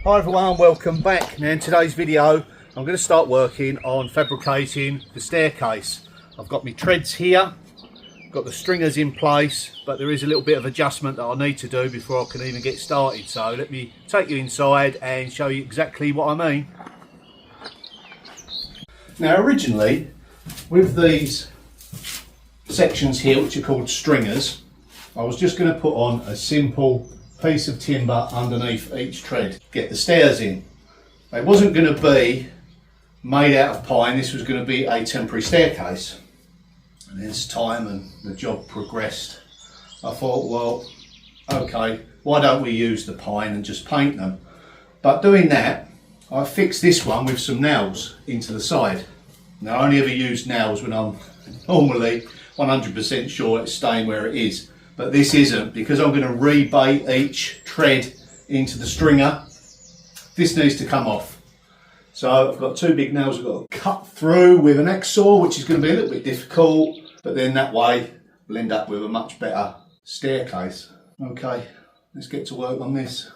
Hi everyone, welcome back. Now in today's video I'm going to start working on fabricating the staircase. I've got my treads here, got the stringers in place, but there is a little bit of adjustment that I need to do before I can even get started. So let me take you inside and show you exactly what I mean. Now originally with these sections here, which are called stringers, I was just going to put on a simple piece of timber underneath each tread, get the stairs in. It wasn't going to be made out of pine, this was going to be a temporary staircase. And as time and the job progressed, I thought, well, okay, why don't we use the pine and just paint them? But doing that, I fixed this one with some nails into the side. Now I only ever use nails when I'm normally 100% sure it's staying where it is. But this isn't, because I'm going to rebate each tread into the stringer. This needs to come off. So I've got two big nails I've got to cut through with an X-saw, which is going to be a little bit difficult, but then that way we'll end up with a much better staircase. Okay, let's get to work on this.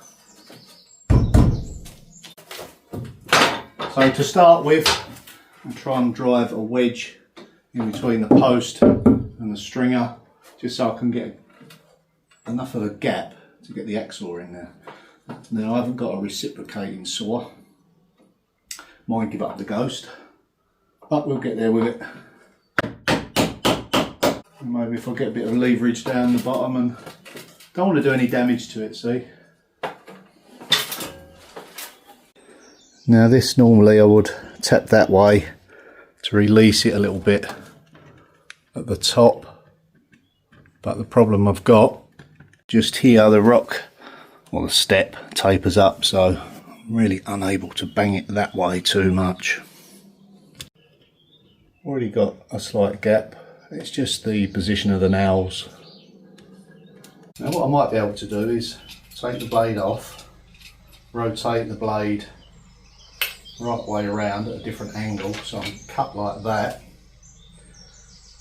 So to start with, I'll try and drive a wedge in between the post and the stringer, just so I can get enough of a gap to get the X-saw in there. Now I haven't got a reciprocating saw, might give up the ghost, but we'll get there with it. And maybe if I get a bit of leverage down the bottom, and don't want to do any damage to it, see. Now this normally I would tap that way to release it a little bit at the top, but the problem I've got just here, the rock or the step tapers up, so I'm really unable to bang it that way too much. Already got a slight gap, it's just the position of the nails. Now what I might be able to do is take the blade off, rotate the blade right way around at a different angle, so I'm cut like that.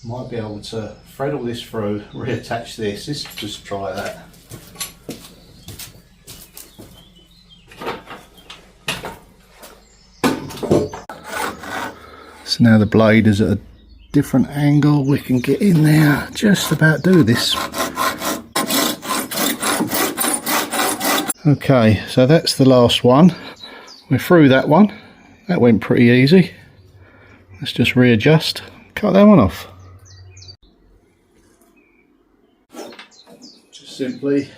Might be able to thread all this through, reattach this. Let's just try that. So now the blade is at a different angle, we can get in there, just about do this. Okay, so that's the last one. We're through that one. That went pretty easy. Let's just readjust, cut that one off. Just simply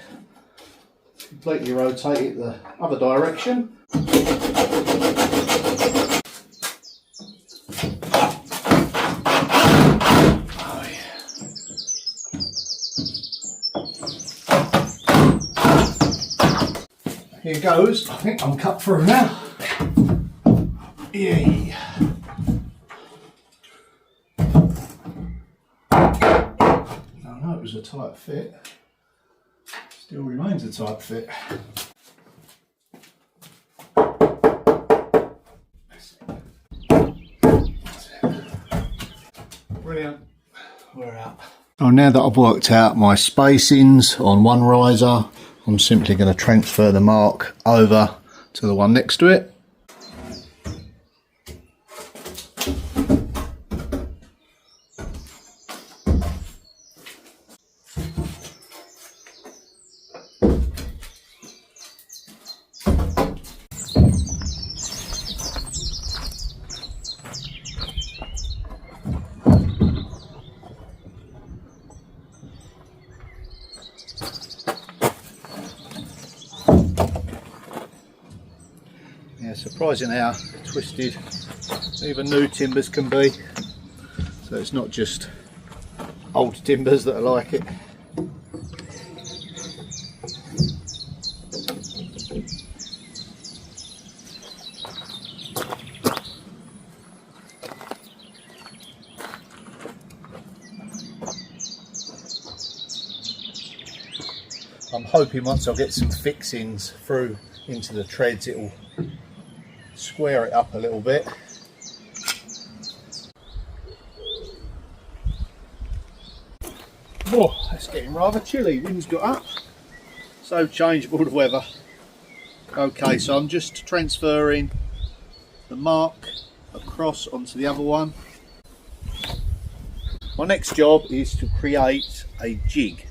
completely rotate it the other direction. Oh, yeah. Here goes. I think I'm cut through now. Yay. No, it was a tight fit. Still remains a tight fit. Brilliant. We're out. Oh, now that I've worked out my spacings on one riser, I'm simply going to transfer the mark over to the one next to it. Yeah, surprising how twisted even new timbers can be. So it's not just old timbers that are like it. I'm hoping once I get some fixings through into the treads, it'll square it up a little bit. Oh, it's getting rather chilly. Wind's got up. So changeable the weather. Okay, so I'm just transferring the mark across onto the other one. My next job is to create a jig.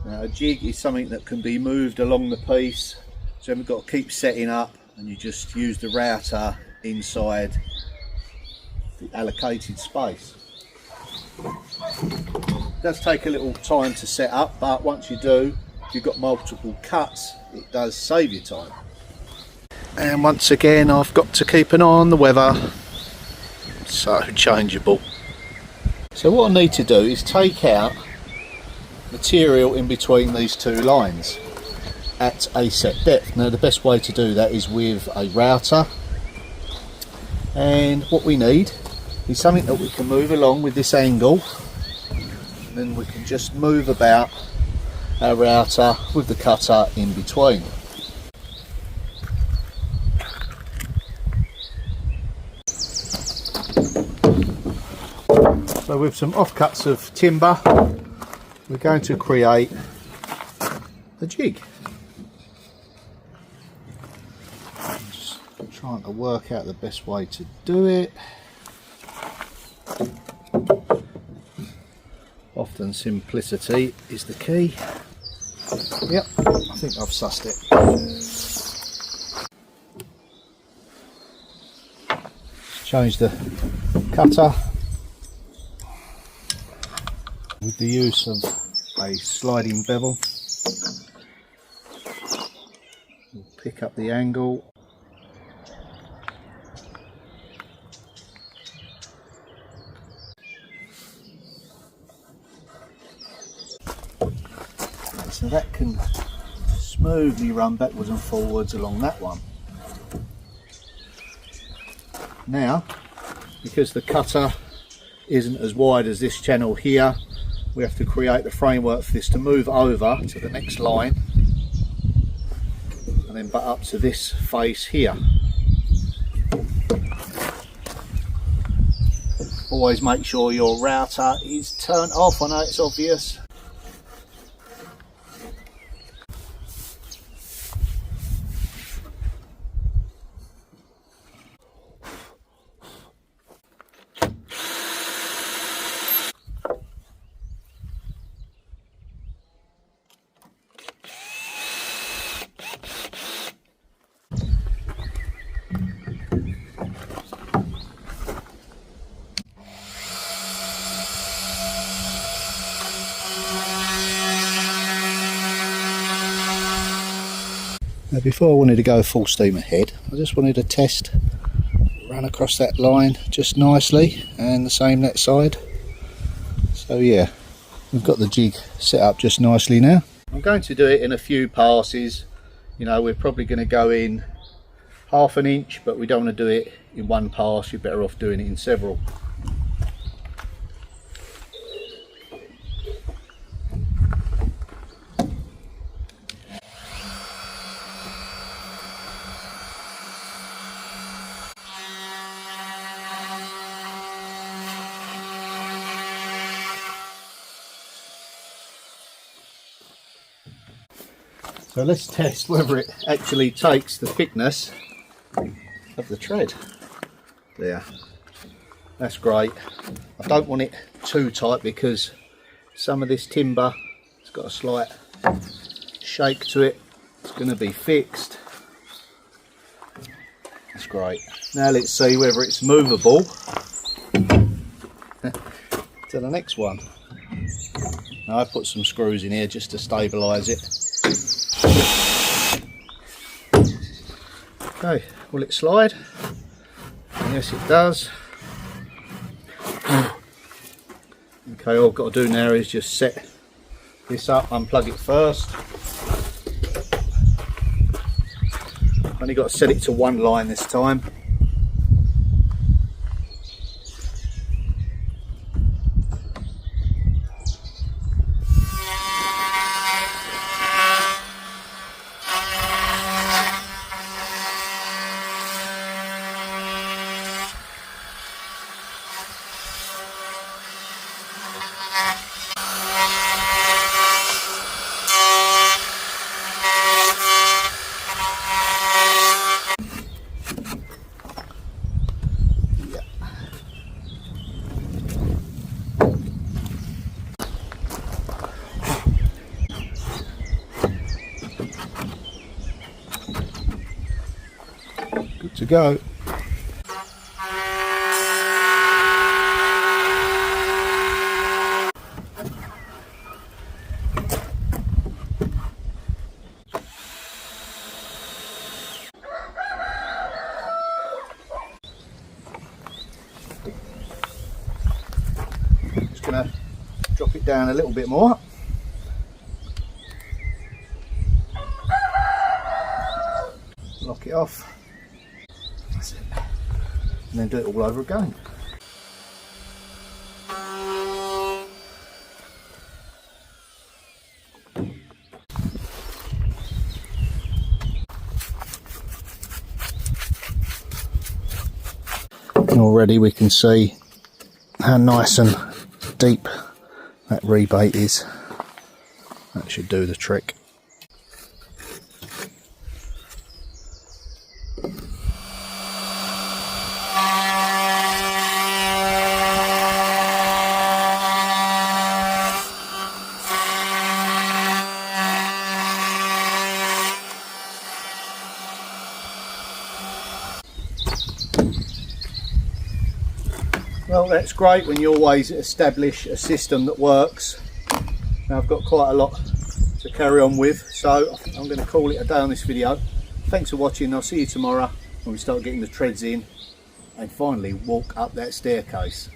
Now, a jig is something that can be moved along the piece, so you haven't got to keep setting up, and you just use the router inside the allocated space. It does take a little time to set up, but once you do, if you've got multiple cuts, it does save you time. And once again, I've got to keep an eye on the weather, so changeable. So what I need to do is take out material in between these two lines at a set depth. Now the best way to do that is with a router, and what we need is something that we can move along with this angle, and then we can just move about our router with the cutter in between. So with some offcuts of timber, we're going to create a jig. Just trying to work out the best way to do it. Often simplicity is the key. Yep, I think I've sussed it. Change the cutter with the use of a sliding bevel. We'll pick up the angle. So that can smoothly run backwards and forwards along that one. Now, because the cutter isn't as wide as this channel here, we have to create the framework for this to move over to the next line and then butt up to this face here. Always make sure your router is turned off. I know it's obvious. Now before I wanted to go full steam ahead, I just wanted to test, run across that line just nicely, and the same that side. So yeah, we've got the jig set up just nicely now. I'm going to do it in a few passes. You know, we're probably going to go in half an inch, but we don't want to do it in one pass. You're better off doing it in several. So let's test whether it actually takes the thickness of the tread. There, that's great. I don't want it too tight because some of this timber has got a slight shake to it. It's going to be fixed. That's great. Now let's see whether it's movable to the next one. Now I put some screws in here just to stabilise it. Okay, will it slide? Yes, it does. Okay, all I've got to do now is just set this up, unplug it first. Only got to set it to one line this time. Good to go. Just going to drop it down a little bit more. Lock it off. That's it. And then do it all over again. And already we can see how nice and deep that rebate is. That should do the trick. Well, that's great when you always establish a system that works. Now I've got quite a lot to carry on with, so I think I'm going to call it a day on this video. Thanks for watching. I'll see you tomorrow when we start getting the treads in and finally walk up that staircase.